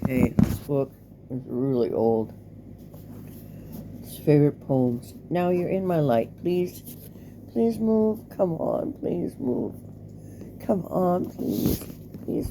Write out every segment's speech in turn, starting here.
Okay, this book is really old. It's favorite poems. Now you're in my light. Please move. Come on, please move. Come on, please. Please.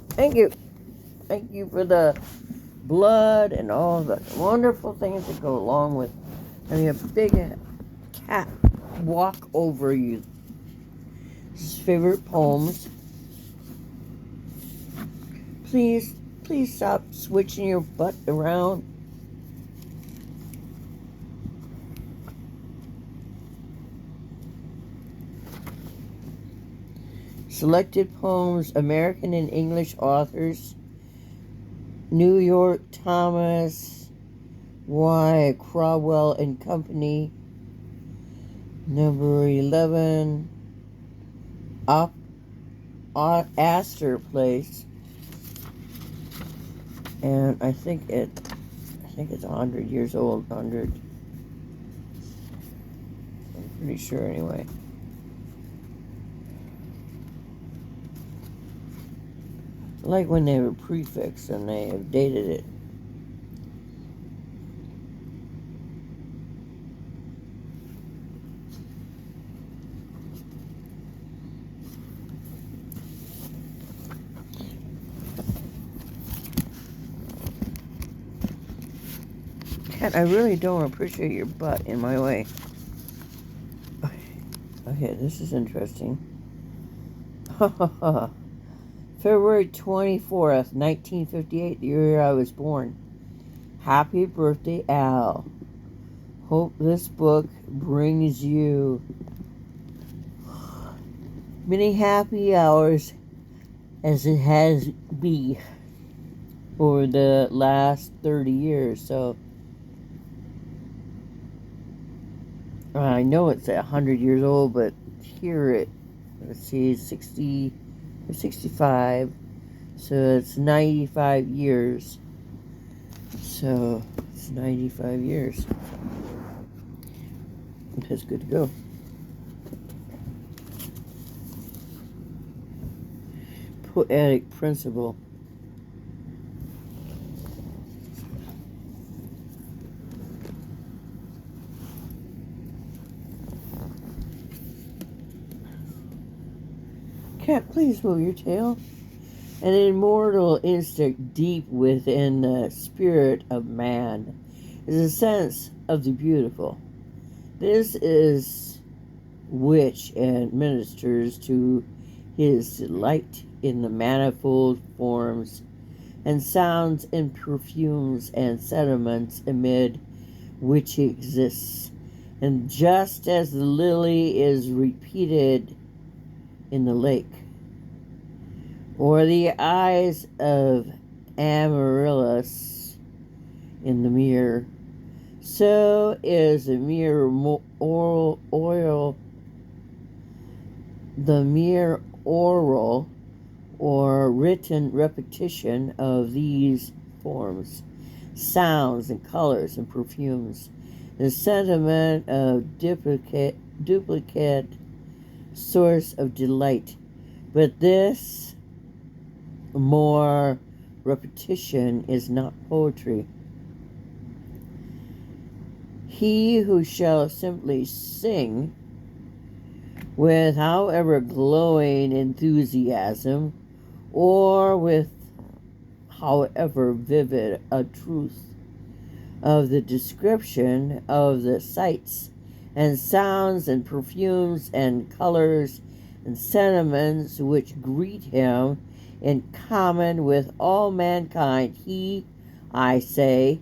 Thank you. Thank you for the blood and all the wonderful things that go along with having a big cat walk over you. This is favorite poems. Please stop switching your butt around. Selected poems, American and English authors. New York, Thomas Y. Cromwell and Company. Number 11, Astor Place. And I think it's 100 years old. 100. I'm pretty sure anyway. I like when they were prefixed and they have dated it. Cat, I really don't appreciate your butt in my way. Okay, this is interesting. February 24th, 1958, the year I was born. Happy birthday, Al. Hope this book brings you many happy hours as it has been over the last 30 years. So I know it's 100 years old, but here let's see, 60 or 65. So it's 95 years. So it's 95 years. That's good to go. Poetic principle. Cat, please move your tail. An immortal instinct deep within the spirit of man is a sense of the beautiful. This is which administers to his delight in the manifold forms and sounds and perfumes and sentiments amid which he exists. And just as the lily is repeated in the lake, or the eyes of Amaryllis in the mirror, so is the mere oral or written repetition of these forms, sounds and colors and perfumes, the sentiment of duplicate source of delight. But this more repetition is not poetry. He who shall simply sing with however glowing enthusiasm or with however vivid a truth of the description of the sights and sounds and perfumes and colors and sentiments which greet him in common with all mankind, he, I say,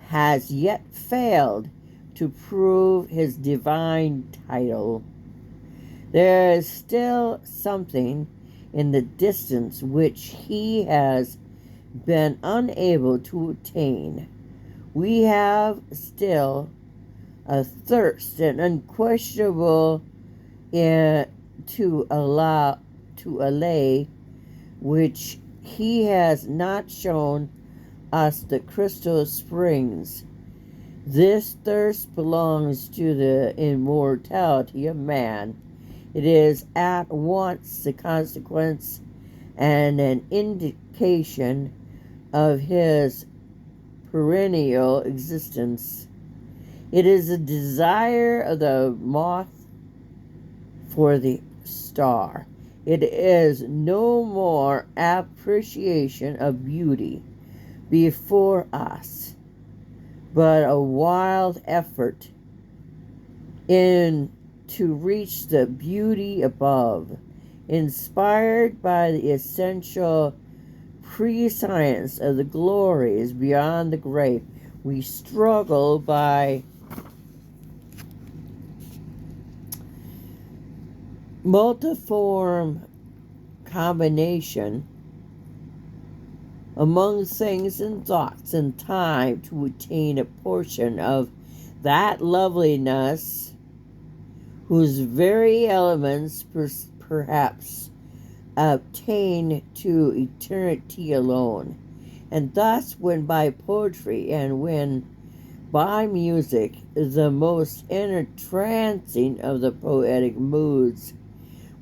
has yet failed to prove his divine title. There is still something in the distance which he has been unable to attain. We have still a thirst and unquestionable to allay which he has not shown us the crystal springs. This thirst belongs to the immortality of man. It is at once the consequence and an indication of his perennial existence. It is a desire of the moth for the star. It is no more appreciation of beauty before us, but a wild effort in to reach the beauty above, inspired by the essential prescience of the glories beyond the grave. We struggle by multiform combination among things and thoughts and time to attain a portion of that loveliness whose very elements perhaps obtain to eternity alone. And thus, when by poetry and when by music, the most entrancing of the poetic moods,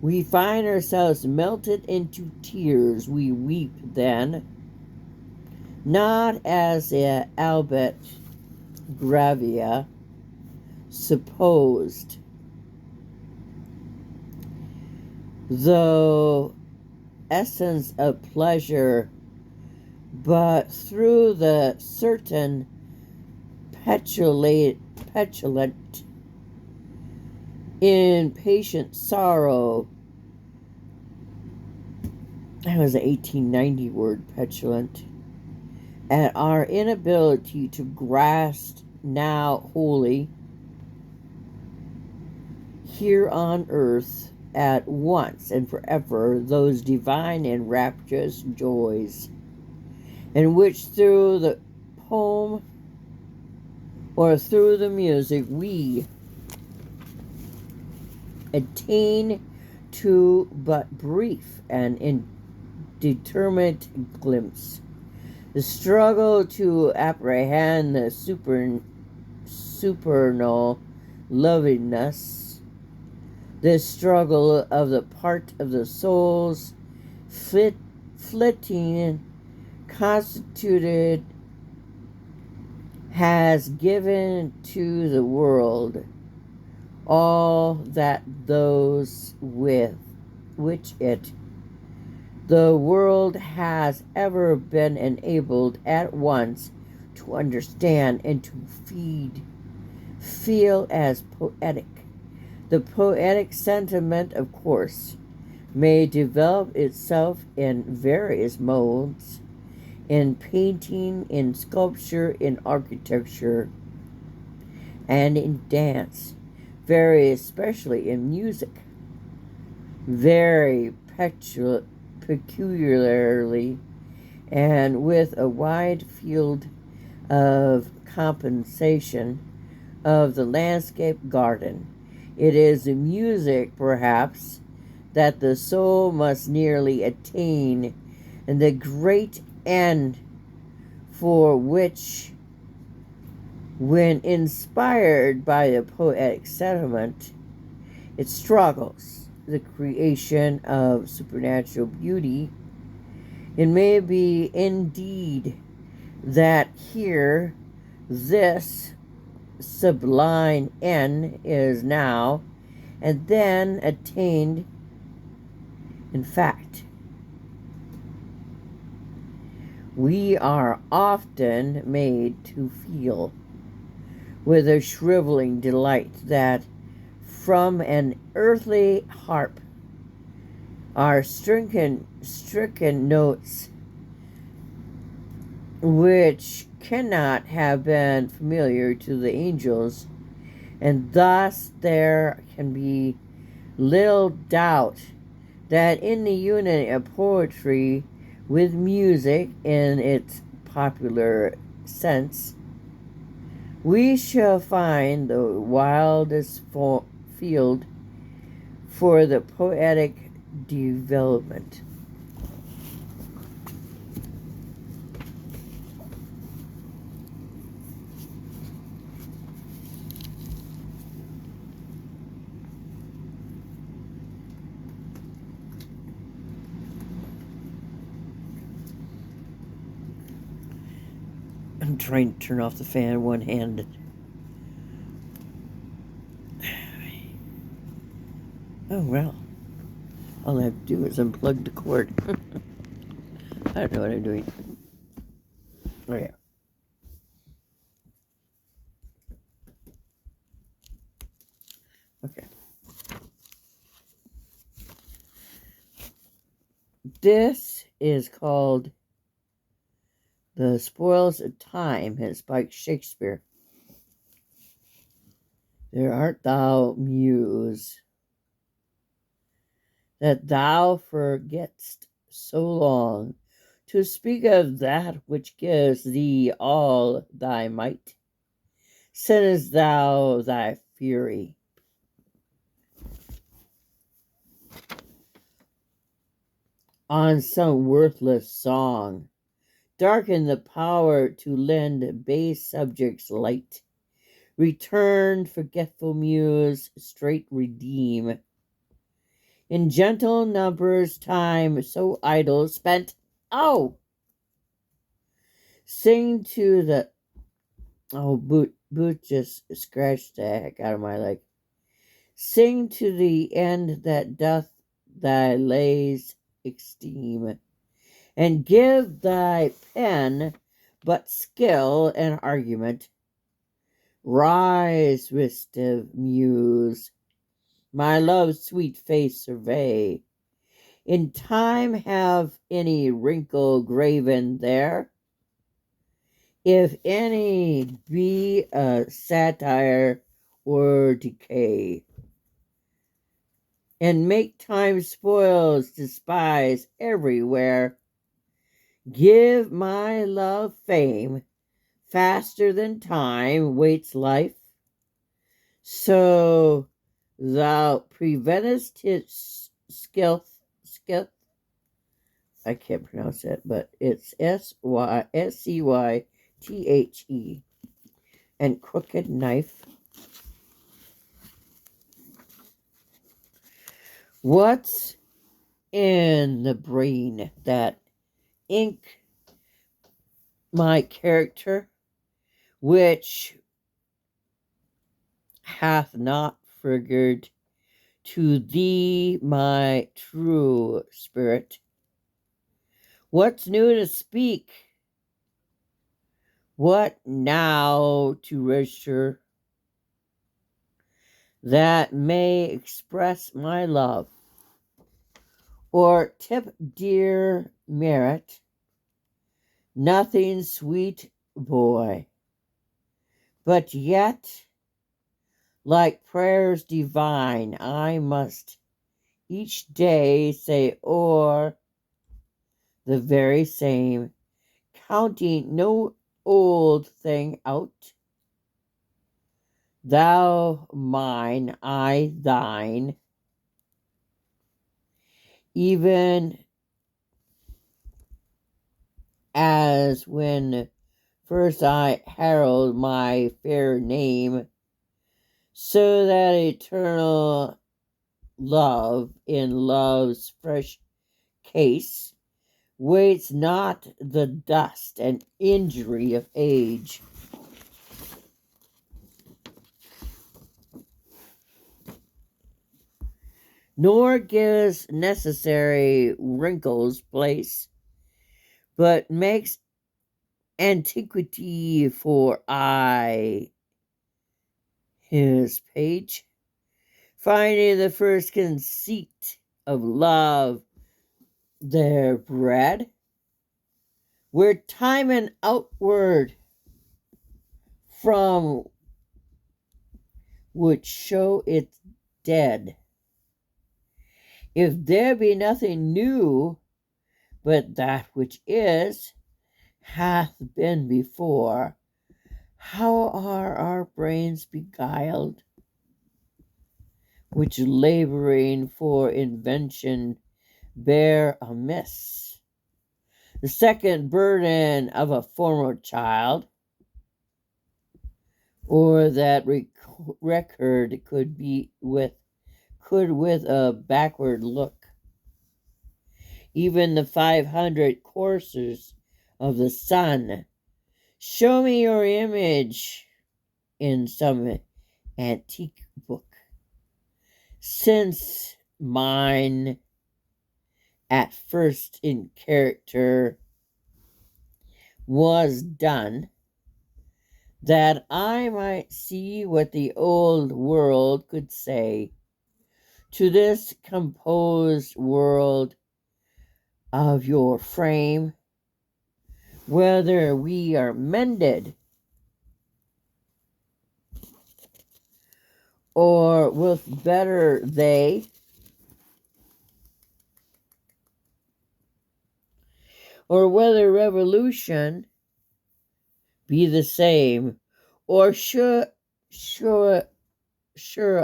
we find ourselves melted into tears, we weep then, not as Albert Gravia supposed, though essence of pleasure, but through the certain petulant, impatient sorrow. That was an 1890 word, petulant. At our inability to grasp now wholly here on earth at once and forever those divine and rapturous joys, in which through the poem or through the music we attain to but brief and indeterminate glimpse. The struggle to apprehend the supernal loveliness, this struggle of the part of the soul's flitting constituted, has given to the world all that those with which the world has ever been enabled at once to understand and to feel as poetic. The poetic sentiment, of course, may develop itself in various modes, in painting, in sculpture, in architecture, and in dance, very especially in music, very peculiarly, and with a wide field of compensation of the landscape garden. It is in music, perhaps, that the soul must nearly attain, and the great end for which, when inspired by the poetic sentiment, it struggles, the creation of supernatural beauty. It may be indeed that here this sublime end is now and then attained. In fact, we are often made to feel with a shriveling delight that from an earthly harp are stricken notes which cannot have been familiar to the angels, and thus there can be little doubt that in the unity of poetry with music in its popular sense, we shall find the wildest field for the poetic development. I'm trying to turn off the fan one-handed. Oh, well. All I have to do is unplug the cord. I don't know what I'm doing. Oh, yeah. Okay. This is called The Spoils of Time. It's by Shakespeare. There art thou, Muse, that thou forget'st so long to speak of that which gives thee all thy might. Sendest thou thy fury on some worthless song, darken the power to lend base subjects light. Returned forgetful Muse, straight redeem. In gentle numbers time so idle spent. Oh! Sing to the... Oh, Boot just scratched the heck out of my leg. Sing to the end that doth thy lays esteem, and give thy pen but skill and argument. Rise, restive Muse, my love's sweet face survey. In time have any wrinkle graven there? If any be a satire or decay, and make time's spoils despise everywhere, give my love fame faster than time waits life, so thou preventest its skilth. I can't pronounce it, but it's SCYTHE. And crooked knife. What's in the brain that ink my character, which hath not figured to thee my true spirit? What's new to speak? What now to register that may express my love, or tip dear merit? Nothing, sweet boy, but yet, like prayers divine, I must each day say o'er the very same, counting no old thing out. Thou mine, I thine, even as when first I herald my fair name, so that eternal love in love's fresh case waits not the dust and injury of age. Nor gives necessary wrinkles place, but makes antiquity for aye his page, finding the first conceit of love their bread, where time and outward from would show it dead. If there be nothing new, but that which is, hath been before, how are our brains beguiled, which laboring for invention bear amiss the second burden of a former child, or that record could with a backward look, even the 500 courses of the sun Show me your image in some antique book, since mine at first in character was done, that I might see what the old world could say to this composed world of your frame, whether we are mended or with better they, or whether revolution be the same, or sure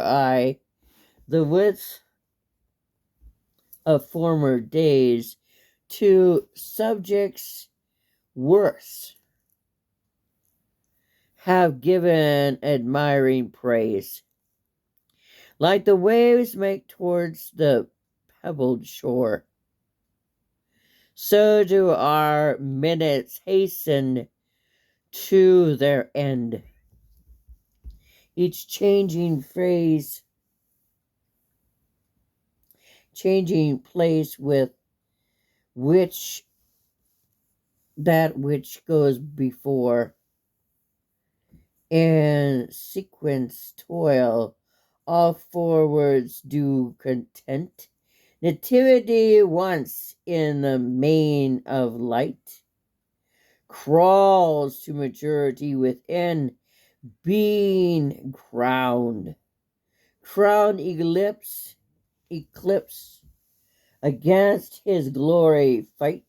I the width of former days to subjects worse have given admiring praise. Like the waves make towards the pebbled shore, so do our minutes hasten to their end. Each changing phrase, changing place with which that which goes before, in sequence toil, all forwards do content. Nativity once in the main of light crawls to maturity within, being crowned eclipse against his glory fight,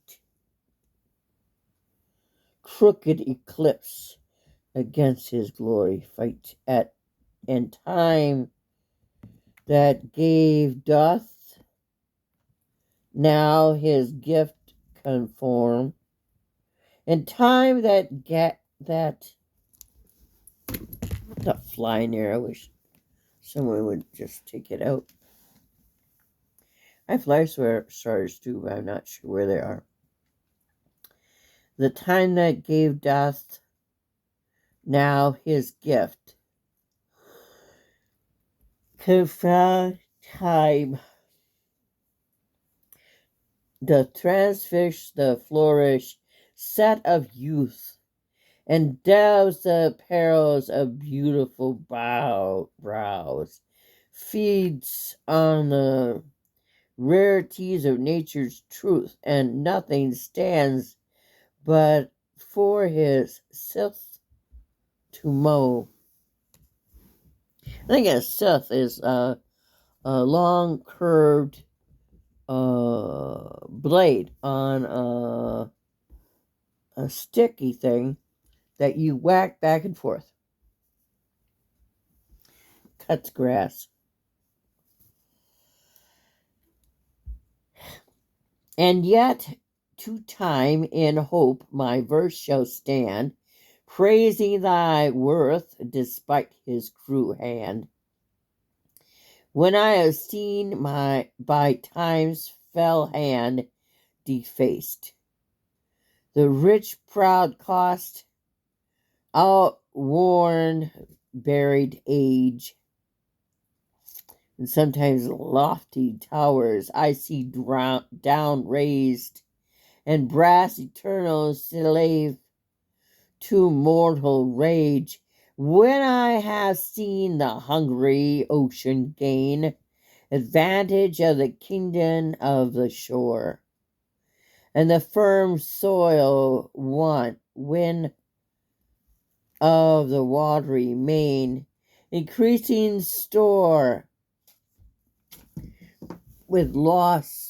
crooked eclipse against his glory fight, at and time that gave doth now his gift conform, and time that not flying here. I wish someone would just take it out. I have fly stars too, but I'm not sure where they are. The time that gave doth now his gift confound time, doth transfix the flourish set of youth, and douse the perils of beautiful brows, feeds on the rarities of nature's truth, and nothing stands but for his scythe to mow. I think a scythe is a long curved blade on a sticky thing that you whack back and forth. Cuts grass. And yet, to time in hope my verse shall stand, praising thy worth despite his cruel hand. When I have seen my by time's fell hand defaced, the rich proud cost, outworn buried age, and sometimes lofty towers I see down raised, and brass eternal slave to mortal rage. When I have seen the hungry ocean gain advantage of the kingdom of the shore, and the firm soil win of the watery main, increasing store with loss,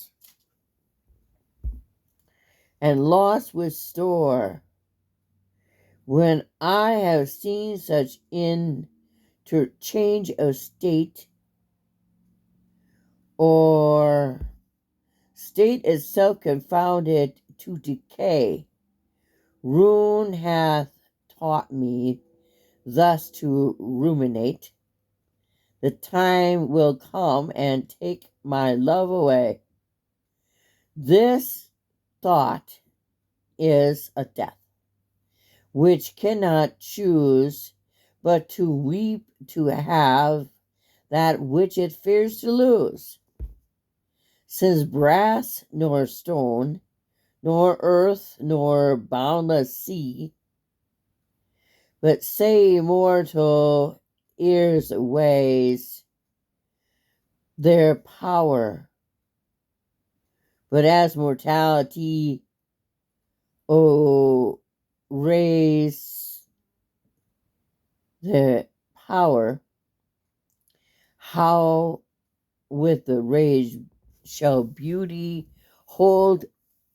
and loss with store. When I have seen such interchange of state, or state itself confounded to decay, ruin hath taught me thus to ruminate. The time will come and take my love away. This thought is a death which cannot choose but to weep to have that which it fears to lose. Since brass nor stone, nor earth nor boundless sea, but say mortal ears weighs their power, but as mortality, oh, raise their power, how with the rage shall beauty hold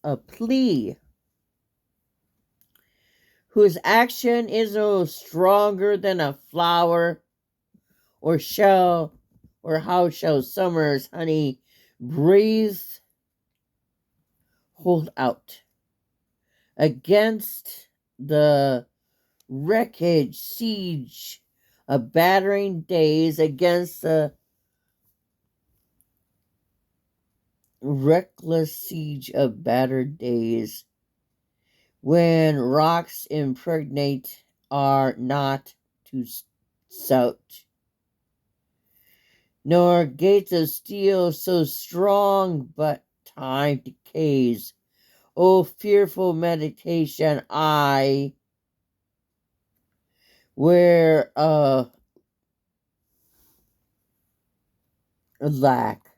a plea, whose action is no stronger than a flower, or shall, or how shall summer's honey breathe hold out against the wreckage siege of battering days, against the reckless siege of battered days, when rocks impregnate are not too stout, nor gates of steel so strong but time decays. O fearful meditation, I, where a lack,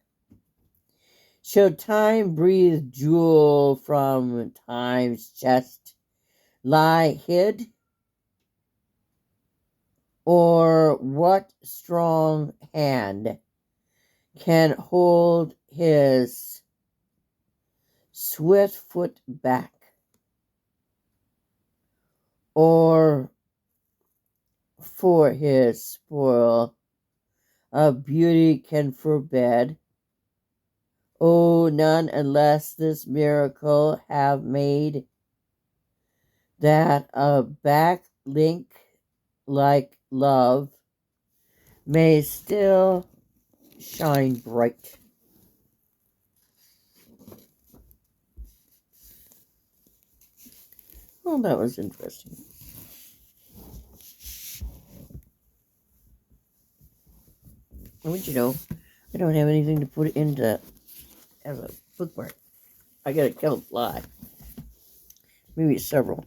shall time breathe jewel from time's chest lie hid? Or what strong hand can hold his swift foot back? Or for his spoil of beauty can forbid? Oh, none unless this miracle have made that a back link like love may still shine bright. Well, that was interesting. What you know, I don't have anything to put into as a bookmark. I gotta kill a fly. Maybe several.